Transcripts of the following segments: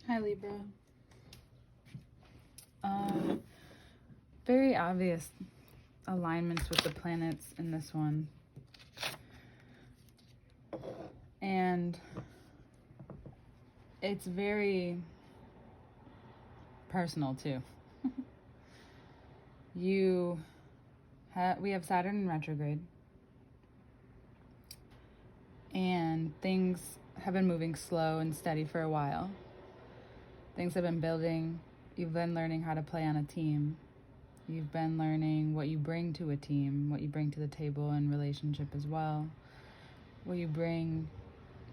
Hi, Libra. Very obvious alignments with the planets in this one. And it's very personal, too. We have Saturn in retrograde. And things have been moving slow and steady for a while. Things have been building. You've been learning how to play on a team. You've been learning what you bring to a team, what you bring to the table in relationship as well, what you bring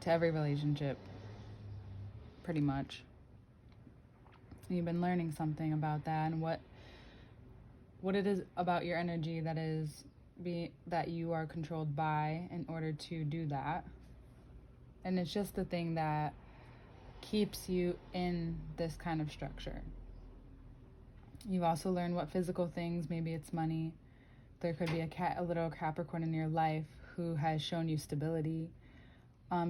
to every relationship, pretty much. And you've been learning something about that and what it is about your energy that you are controlled by in order to do that. And it's just the thing that keeps you in this kind of structure. You've also learned what physical things, maybe it's money. There could be a little Capricorn in your life who has shown you stability.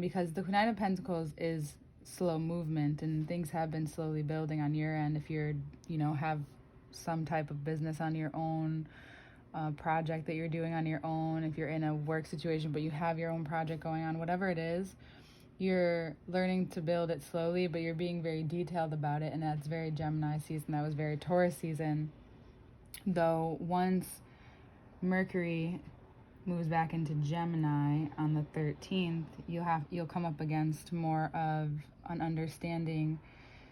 Because the Nine of Pentacles is slow movement and things have been slowly building on your end. If you're, have some type of business on your own, project that you're doing on your own, if you're in a work situation but you have your own project going on, whatever it is, you're learning to build it slowly, but you're being very detailed about it, and that's very Gemini season. That was very Taurus season. Though once Mercury moves back into Gemini on the 13th, you'll come up against more of an understanding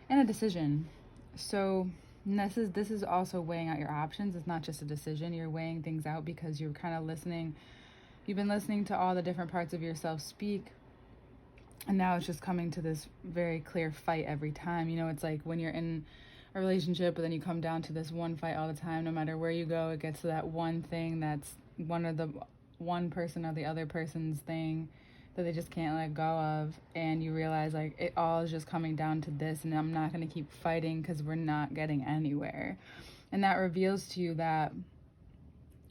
and a decision. So this is also weighing out your options. It's not just a decision. You're weighing things out because you're kind of listening. You've been listening to all the different parts of yourself speak. And now it's just coming to this very clear fight every time. It's like when you're in a relationship, but then you come down to this one fight all the time. No matter where you go, it gets to that one thing that's one person or the other person's thing that they just can't let go of. And you realize, like, it all is just coming down to this, and I'm not going to keep fighting because we're not getting anywhere. And that reveals to you that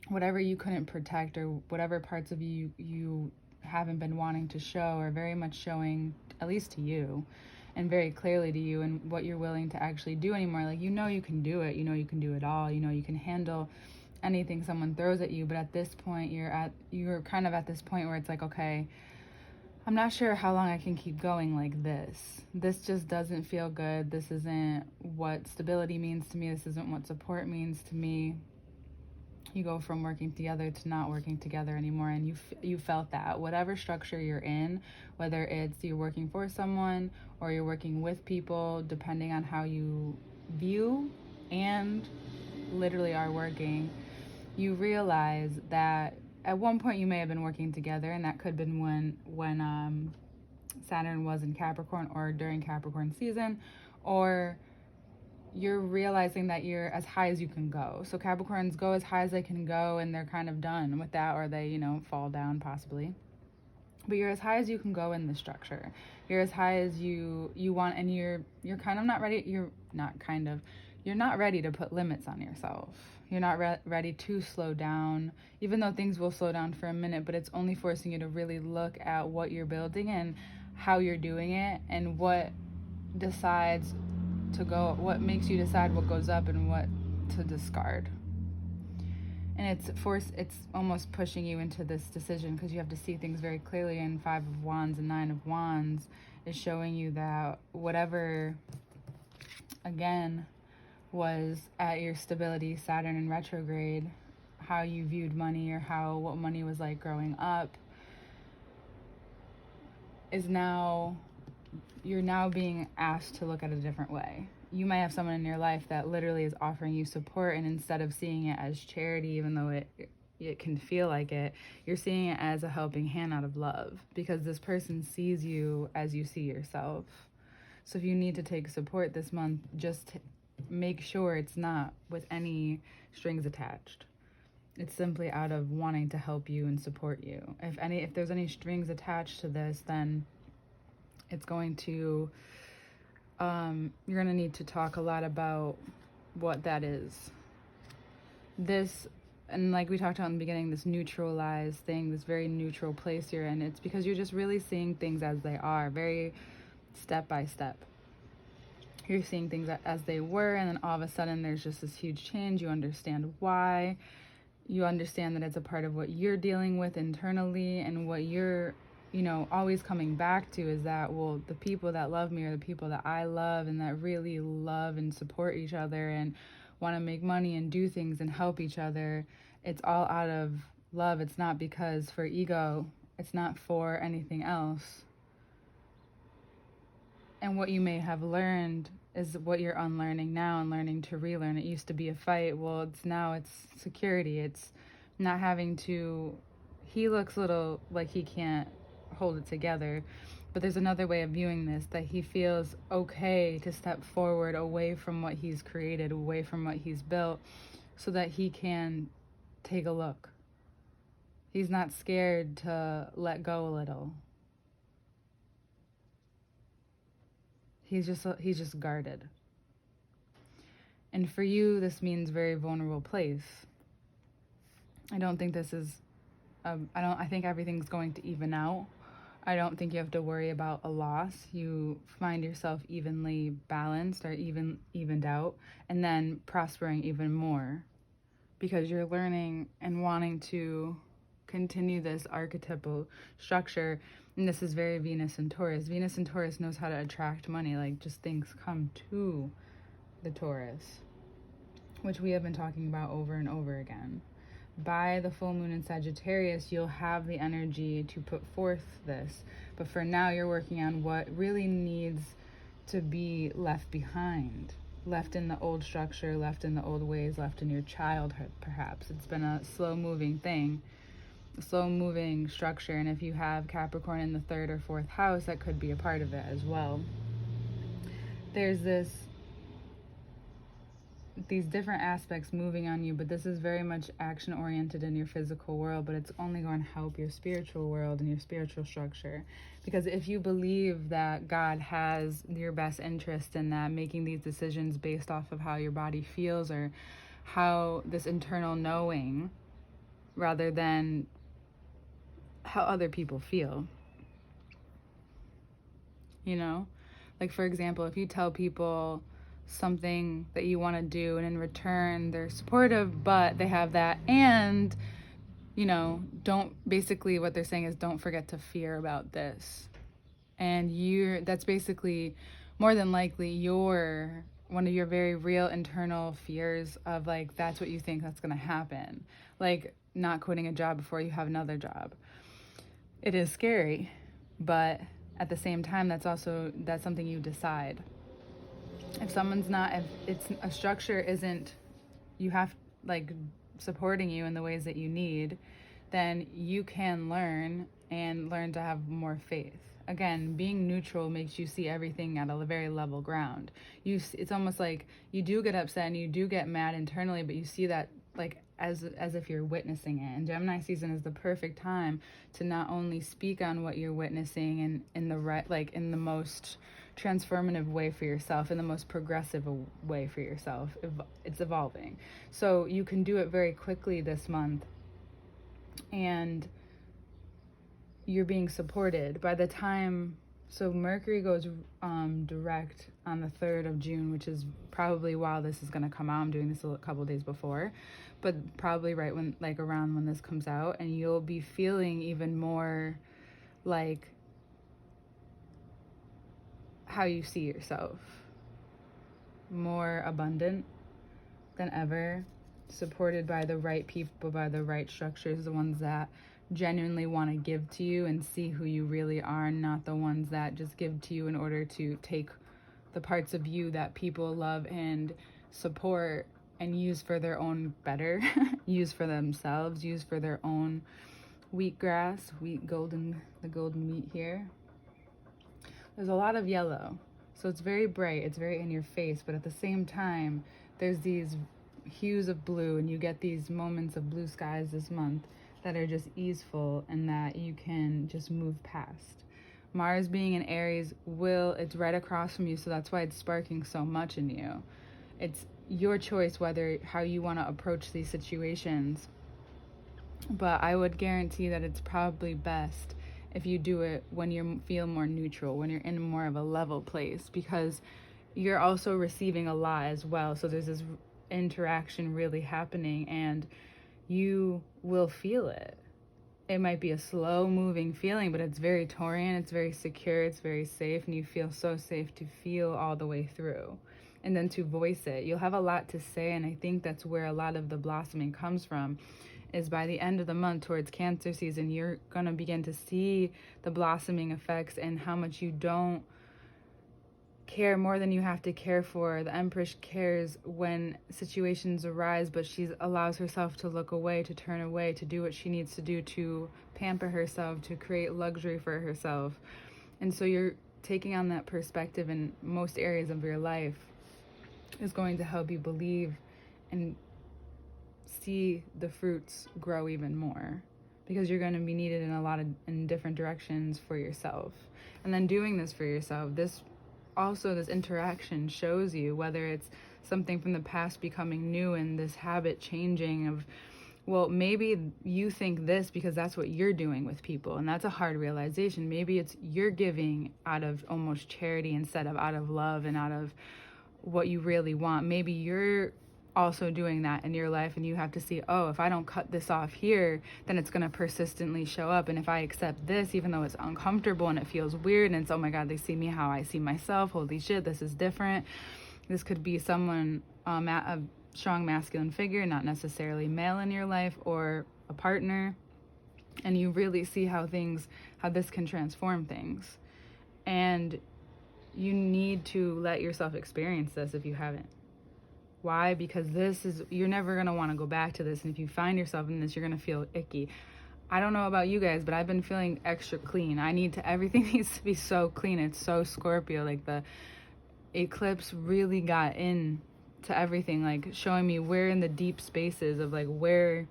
whatever you couldn't protect, or whatever parts of you haven't been wanting to show, are very much showing, at least to you, and very clearly to you, and what you're willing to actually do anymore. Like, you can do it, you can do it all, you can handle anything someone throws at you. But at this point, you're kind of at this point where it's like, okay, I'm not sure how long I can keep going like this. This just doesn't feel good. This isn't what stability means to me. This isn't what support means to me. You go from working together to not working together anymore, and you felt that. Whatever structure you're in, whether it's you're working for someone or you're working with people, depending on how you view and literally are working, you realize that at one point you may have been working together, and that could have been when Saturn was in Capricorn, or during Capricorn season, or you're realizing that you're as high as you can go. So Capricorns go as high as they can go, and they're kind of done with that, or they, fall down possibly. But you're as high as you can go in the structure. You're as high as you want, and you're kind of not ready. You're not ready to put limits on yourself. You're not ready to slow down, even though things will slow down for a minute, but it's only forcing you to really look at what you're building and how you're doing it, and what makes you decide what goes up and what to discard. And it's almost pushing you into this decision, because you have to see things very clearly. And 5 of Wands and 9 of Wands is showing you that whatever, again, was at your stability, Saturn in retrograde, how you viewed money, or what money was like growing up, you're now being asked to look at it a different way. You might have someone in your life that literally is offering you support, and instead of seeing it as charity, even though it can feel like it, you're seeing it as a helping hand out of love, because this person sees you as you see yourself. So if you need to take support this month, just make sure it's not with any strings attached. It's simply out of wanting to help you and support you. If there's any strings attached to this, then it's going to, you're going to need to talk a lot about what that is. This, and like we talked about in the beginning, this neutralized thing, this very neutral place you're in, it's because you're just really seeing things as they are, very step by step. You're seeing things as they were, and then all of a sudden there's just this huge change. You understand why. You understand that it's a part of what you're dealing with internally, and what you're, always coming back to is that, well, the people that love me are the people that I love and that really love and support each other and want to make money and do things and help each other. It's all out of love. It's not because for ego. It's not for anything else. And what you may have learned is what you're unlearning now and learning to relearn. It used to be a fight. Well, it's security. It's not having to. He looks a little like he can't hold it together, but there's another way of viewing this, that he feels okay to step forward away from what he's created, away from what he's built, so that he can take a look. He's not scared to let go a little. He's just guarded. And for you, this means very vulnerable place. I don't think this is, I think everything's going to even out. I don't think you have to worry about a loss. You find yourself evenly balanced or evened out, and then prospering even more because you're learning and wanting to continue this archetypal structure. And this is very Venus and Taurus. Venus and Taurus knows how to attract money. Like, just things come to the Taurus, which we have been talking about over and over again. By the full moon in Sagittarius, you'll have the energy to put forth this. But for now, you're working on what really needs to be left behind. Left in the old structure, left in the old ways, left in your childhood, perhaps. It's been a slow-moving thing. Slow-moving structure, and if you have Capricorn in the 3rd or 4th house, that could be a part of it as well. There's these different aspects moving on you, but this is very much action-oriented in your physical world, but it's only going to help your spiritual world and your spiritual structure. Because if you believe that God has your best interest in that, making these decisions based off of how your body feels or how this internal knowing, rather than how other people feel. Like, for example, if you tell people something that you want to do and in return they're supportive, but they have that, and basically what they're saying is, don't forget to fear about this. And that's basically more than likely one of your very real internal fears of, like, that's what you think that's going to happen. Like, not quitting a job before you have another job. It is scary, but at the same time, that's something you decide. If it's a structure isn't, you have, like, supporting you in the ways that you need, then you can learn to have more faith. Again, being neutral makes you see everything at a very level ground. It's almost like you do get upset and you do get mad internally, but you see that, like, as if you're witnessing it. And Gemini season is the perfect time to not only speak on what you're witnessing and in the most transformative way for yourself, in the most progressive way for yourself. It's evolving. So you can do it very quickly this month, and you're being supported. By the time, so Mercury goes direct on the 3rd of June, which is probably while this is going to come out. I'm doing this a couple days before, but probably right when, like, around when this comes out, and you'll be feeling even more like how you see yourself, more abundant than ever, supported by the right people, by the right structures, the ones that genuinely want to give to you and see who you really are, not the ones that just give to you in order to take the parts of you that people love and support and use for their own better, use for themselves, use for their own the golden wheat here. There's a lot of yellow, so it's very bright, it's very in your face, but at the same time, there's these hues of blue, and you get these moments of blue skies this month that are just easeful and that you can just move past. Mars being in Aries it's right across from you, so that's why it's sparking so much in you. It's your choice how you want to approach these situations, but I would guarantee that it's probably best if you do it when you feel more neutral, when you're in more of a level place, because you're also receiving a lot as well. So there's this interaction really happening, and you will feel it. It might be a slow moving feeling, but it's very Taurian, it's very secure, it's very safe, and you feel so safe to feel all the way through. And then to voice it. You'll have a lot to say, and I think that's where a lot of the blossoming comes from, is by the end of the month towards Cancer season, you're going to begin to see the blossoming effects and how much you don't care more than you have to care for. The Empress cares when situations arise, but she allows herself to look away, to turn away, to do what she needs to do to pamper herself, to create luxury for herself. And so you're taking on that perspective in most areas of your life is going to help you believe and see the fruits grow even more, because you're going to be needed in different directions for yourself. And then doing this for yourself, this interaction shows you whether it's something from the past becoming new and this habit changing of, well, maybe you think this because that's what you're doing with people, and that's a hard realization. Maybe it's you're giving out of almost charity instead of out of love and out of what you really want. Maybe you're also doing that in your life, and you have to see, oh, if I don't cut this off here, then it's going to persistently show up. And if I accept this, even though it's uncomfortable and it feels weird, and it's, oh my God, they see me how I see myself, holy shit, this is different. This could be someone, a strong masculine figure, not necessarily male in your life, or a partner, and you really see how this can transform things. And you need to let yourself experience this if you haven't. Why? Because you're never going to want to go back to this. And if you find yourself in this, you're going to feel icky. I don't know about you guys, but I've been feeling extra clean. Everything needs to be so clean. It's so Scorpio. Like, the eclipse really got into everything, like showing me where in the deep spaces of like where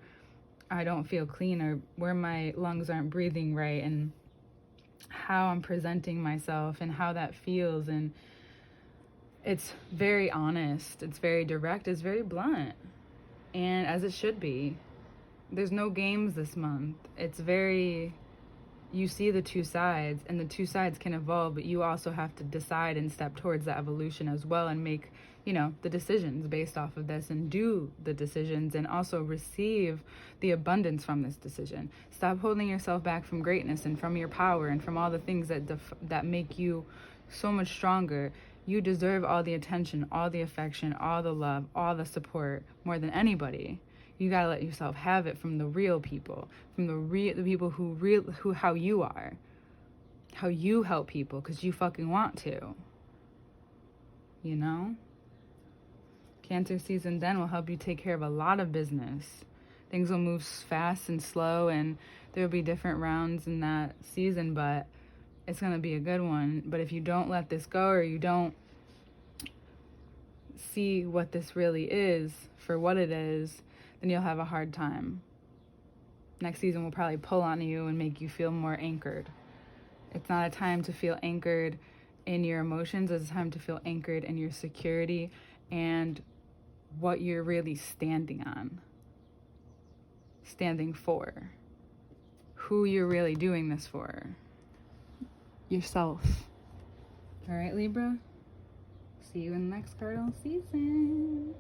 I don't feel clean, or where my lungs aren't breathing right, and how I'm presenting myself and how that feels. And it's very honest, it's very direct, it's very blunt, and as it should be. There's no games this month. You see the two sides, and the two sides can evolve, but you also have to decide and step towards that evolution as well, and make, the decisions based off of this, and do the decisions, and also receive the abundance from this decision. Stop holding yourself back from greatness and from your power and from all the things that make you so much stronger. You deserve all the attention, all the affection, all the love, all the support, more than anybody. You gotta let yourself have it from the real people, from the people who how you are, how you help people, because you fucking want to. Cancer season then will help you take care of a lot of business. Things will move fast and slow, and there will be different rounds in that season, but it's going to be a good one. But if you don't let this go, or you don't see what this really is for what it is, then you'll have a hard time. Next season will probably pull on you and make you feel more anchored. It's not a time to feel anchored in your emotions. It's a time to feel anchored in your security and what you're really standing on, standing for, who you're really doing this for. Yourself. All right, Libra? See you in the next cardinal season.